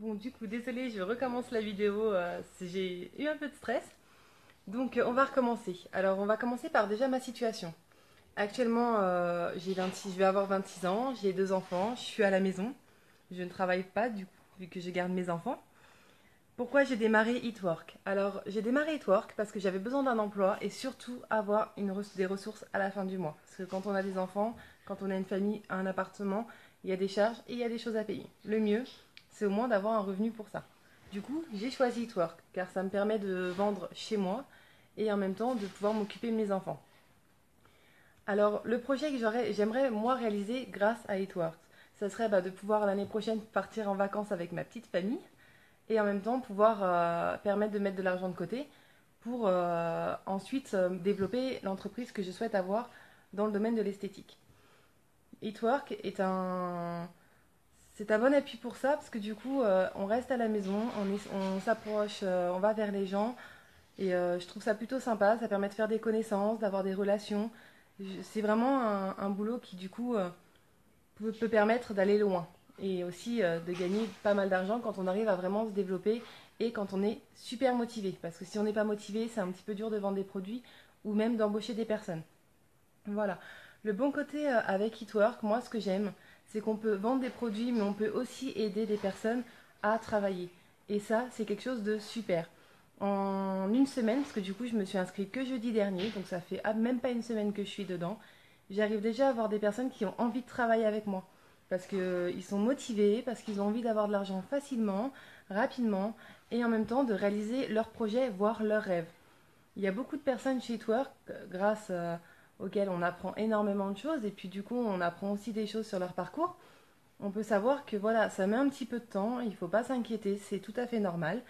Bon, du coup, désolée, je recommence la vidéo. J'ai eu un peu de stress. Donc, on va recommencer. Alors, on va commencer par déjà ma situation. Actuellement, j'ai 26, je vais avoir 26 ans, j'ai deux enfants, je suis à la maison. Je ne travaille pas, du coup, vu que je garde mes enfants. Pourquoi j'ai démarré Eatwork? Alors, j'ai démarré Eatwork parce que j'avais besoin d'un emploi et surtout avoir des ressources à la fin du mois. Parce que quand on a des enfants, quand on a une famille, un appartement, il y a des charges et il y a des choses à payer. Le mieux, c'est au moins d'avoir un revenu pour ça. Du coup, j'ai choisi Eatwork car ça me permet de vendre chez moi et en même temps de pouvoir m'occuper de mes enfants. Alors, le projet que j'aimerais moi réaliser grâce à Eatwork, ça serait de pouvoir l'année prochaine partir en vacances avec ma petite famille et en même temps pouvoir permettre de mettre de l'argent de côté pour ensuite développer l'entreprise que je souhaite avoir dans le domaine de l'esthétique. Eatwork c'est un bon appui pour ça parce que du coup on reste à la maison, on s'approche, on va vers les gens et je trouve ça plutôt sympa, ça permet de faire des connaissances, d'avoir des relations. C'est vraiment un boulot qui du coup peut permettre d'aller loin et aussi de gagner pas mal d'argent quand on arrive à vraiment se développer et quand on est super motivé. Parce que si on n'est pas motivé, c'est un petit peu dur de vendre des produits ou même d'embaucher des personnes. Voilà. Le bon côté avec Eatwork, moi ce que j'aime, c'est qu'on peut vendre des produits, mais on peut aussi aider des personnes à travailler. Et ça, c'est quelque chose de super. En une semaine, parce que du coup je me suis inscrite que jeudi dernier, donc ça fait même pas une semaine que je suis dedans, j'arrive déjà à avoir des personnes qui ont envie de travailler avec moi. Parce qu'ils sont motivés, parce qu'ils ont envie d'avoir de l'argent facilement, rapidement, et en même temps de réaliser leurs projets, voire leurs rêves. Il y a beaucoup de personnes chez Twerk, grâce auxquelles on apprend énormément de choses, et puis du coup on apprend aussi des choses sur leur parcours. On peut savoir que voilà, ça met un petit peu de temps, il ne faut pas s'inquiéter, c'est tout à fait normal,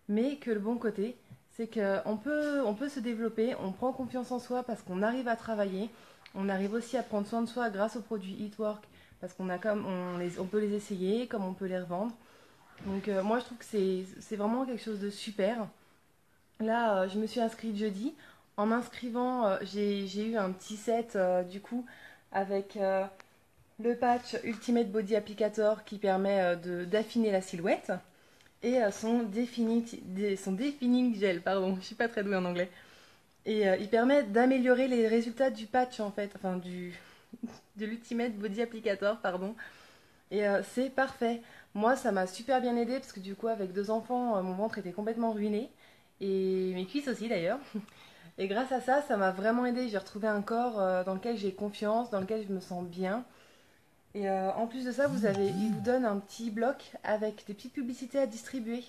mais que le bon côté, c'est on peut se développer, on prend confiance en soi parce qu'on arrive à travailler, on arrive aussi à prendre soin de soi grâce aux produits Eatwork, parce on peut les essayer, comme on peut les revendre. Donc moi je trouve que c'est vraiment quelque chose de super. Là, je me suis inscrite jeudi. En m'inscrivant, j'ai eu un petit set du coup avec le patch Ultimate Body Applicator qui permet d'affiner la silhouette et son defining gel, pardon, je suis pas très douée en anglais. Et il permet d'améliorer les résultats du patch en fait, enfin de l'Ultimate Body Applicator, pardon. Et c'est parfait. Moi, ça m'a super bien aidé parce que du coup, avec deux enfants, mon ventre était complètement ruiné. Et mes cuisses aussi d'ailleurs. Et grâce à ça, ça m'a vraiment aidé. J'ai retrouvé un corps dans lequel j'ai confiance, dans lequel je me sens bien. Et en plus de ça, il vous donne un petit bloc avec des petites publicités à distribuer.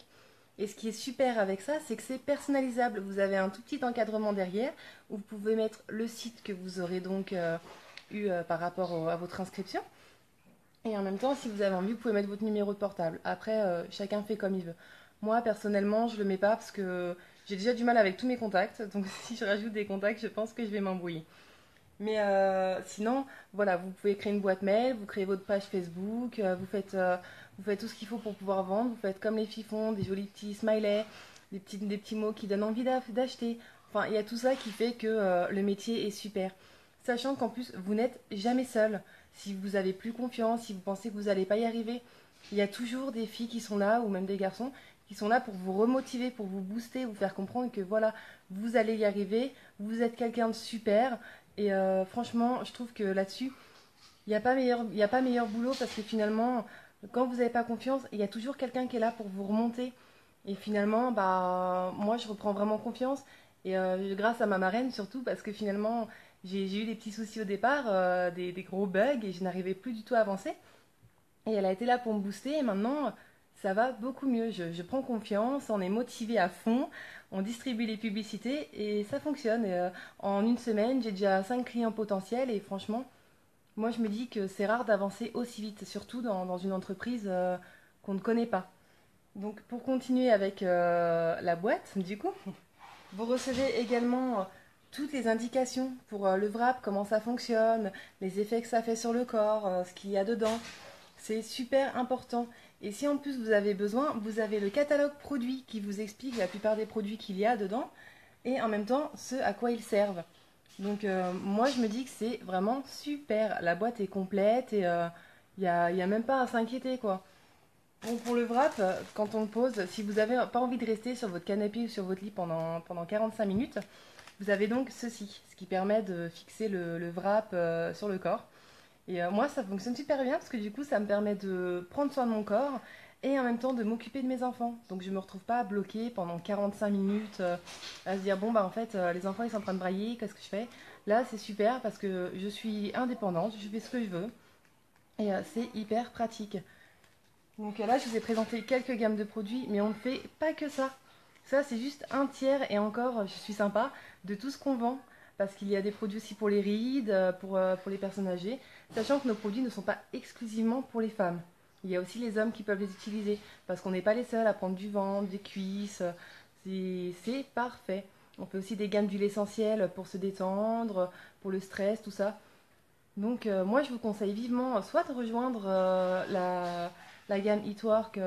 Et ce qui est super avec ça, c'est que c'est personnalisable. Vous avez un tout petit encadrement derrière où vous pouvez mettre le site que vous aurez donc eu par rapport à votre inscription. Et en même temps, si vous avez envie, vous pouvez mettre votre numéro de portable. Après, chacun fait comme il veut. Moi, personnellement, je le mets pas parce que j'ai déjà du mal avec tous mes contacts. Donc, si je rajoute des contacts, je pense que je vais m'embrouiller. Mais sinon, voilà, vous pouvez créer une boîte mail, vous créez votre page Facebook, vous faites tout ce qu'il faut pour pouvoir vendre. Vous faites comme les filles font, des jolis petits smileys, des petits mots qui donnent envie d'acheter. Enfin, il y a tout ça qui fait que le métier est super. Sachant qu'en plus, vous n'êtes jamais seul. Si vous avez plus confiance, si vous pensez que vous n'allez pas y arriver, il y a toujours des filles qui sont là, ou même des garçons, qui sont là pour vous remotiver, pour vous booster, vous faire comprendre que voilà, vous allez y arriver, vous êtes quelqu'un de super. Et franchement, je trouve que là-dessus, il y a pas meilleur boulot parce que finalement, quand vous n'avez pas confiance, il y a toujours quelqu'un qui est là pour vous remonter. Et finalement, moi, je reprends vraiment confiance. Et grâce à ma marraine, surtout, parce que finalement, j'ai eu des petits soucis au départ, des gros bugs, et je n'arrivais plus du tout à avancer. Et elle a été là pour me booster, et maintenant, ça va beaucoup mieux. Je prends confiance, on est motivé à fond, on distribue les publicités, et ça fonctionne. Et, en une semaine, j'ai déjà 5 clients potentiels, et franchement, moi, je me dis que c'est rare d'avancer aussi vite, surtout dans une entreprise qu'on ne connaît pas. Donc, pour continuer avec la boîte, du coup, vous recevez également toutes les indications pour le wrap, comment ça fonctionne, les effets que ça fait sur le corps, ce qu'il y a dedans. C'est super important. Et si en plus vous avez besoin, vous avez le catalogue produit qui vous explique la plupart des produits qu'il y a dedans et en même temps ce à quoi ils servent. Donc moi je me dis que c'est vraiment super. La boîte est complète et il y a même pas à s'inquiéter quoi. Bon, pour le wrap, quand on le pose, si vous n'avez pas envie de rester sur votre canapé ou sur votre lit pendant 45 minutes, vous avez donc ceci, ce qui permet de fixer le wrap sur le corps. Et moi, ça fonctionne super bien parce que du coup, ça me permet de prendre soin de mon corps et en même temps de m'occuper de mes enfants. Donc, je ne me retrouve pas bloquée pendant 45 minutes à se dire, bon, bah en fait, les enfants, ils sont en train de brailler, qu'est-ce que je fais? Là, c'est super parce que je suis indépendante, je fais ce que je veux et c'est hyper pratique. Donc là, je vous ai présenté quelques gammes de produits, mais on ne fait pas que ça. Ça, c'est juste un tiers, et encore, je suis sympa, de tout ce qu'on vend. Parce qu'il y a des produits aussi pour les rides, pour les personnes âgées, sachant que nos produits ne sont pas exclusivement pour les femmes. Il y a aussi les hommes qui peuvent les utiliser, parce qu'on n'est pas les seuls à prendre du ventre, des cuisses. C'est parfait. On fait aussi des gammes d'huile essentielle pour se détendre, pour le stress, tout ça. Donc moi je vous conseille vivement soit de rejoindre la gamme Eatwork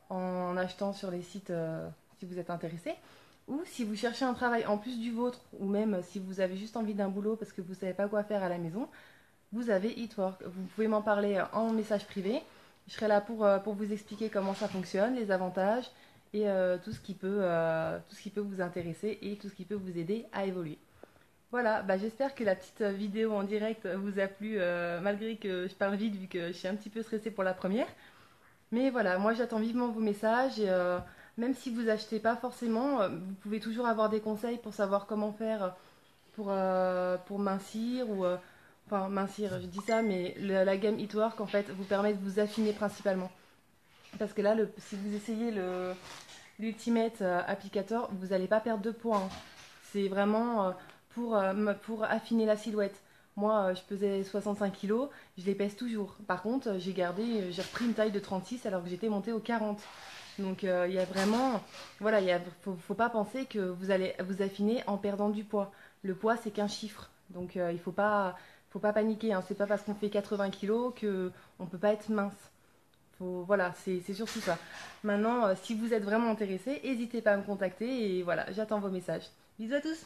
en achetant sur les sites si vous êtes intéressé, ou si vous cherchez un travail en plus du vôtre, ou même si vous avez juste envie d'un boulot parce que vous ne savez pas quoi faire à la maison, vous avez Eatwork. Vous pouvez m'en parler en message privé. Je serai là pour vous expliquer comment ça fonctionne, les avantages et tout ce qui peut vous intéresser et tout ce qui peut vous aider à évoluer. Voilà, bah j'espère que la petite vidéo en direct vous a plu, malgré que je parle vite vu que je suis un petit peu stressée pour la première. Mais voilà, moi j'attends vivement vos messages et même si vous achetez pas forcément, vous pouvez toujours avoir des conseils pour savoir comment faire pour mincir ou enfin mincir, je dis ça, mais la gamme Eatwork en fait vous permet de vous affiner principalement. Parce que là, si vous essayez l'Ultimate Applicator, vous n'allez pas perdre de poids, hein. C'est vraiment pour affiner la silhouette. Moi, je pesais 65 kilos, je les pèse toujours. Par contre, j'ai repris une taille de 36 alors que j'étais montée au 40. Donc, il y a vraiment, voilà, faut pas penser que vous allez vous affiner en perdant du poids. Le poids, c'est qu'un chiffre. Donc, faut pas paniquer, hein. C'est pas parce qu'on fait 80 kilos que on peut pas être mince. Voilà, c'est surtout ça. Maintenant, si vous êtes vraiment intéressé, n'hésitez pas à me contacter et voilà, j'attends vos messages. Bisous à tous!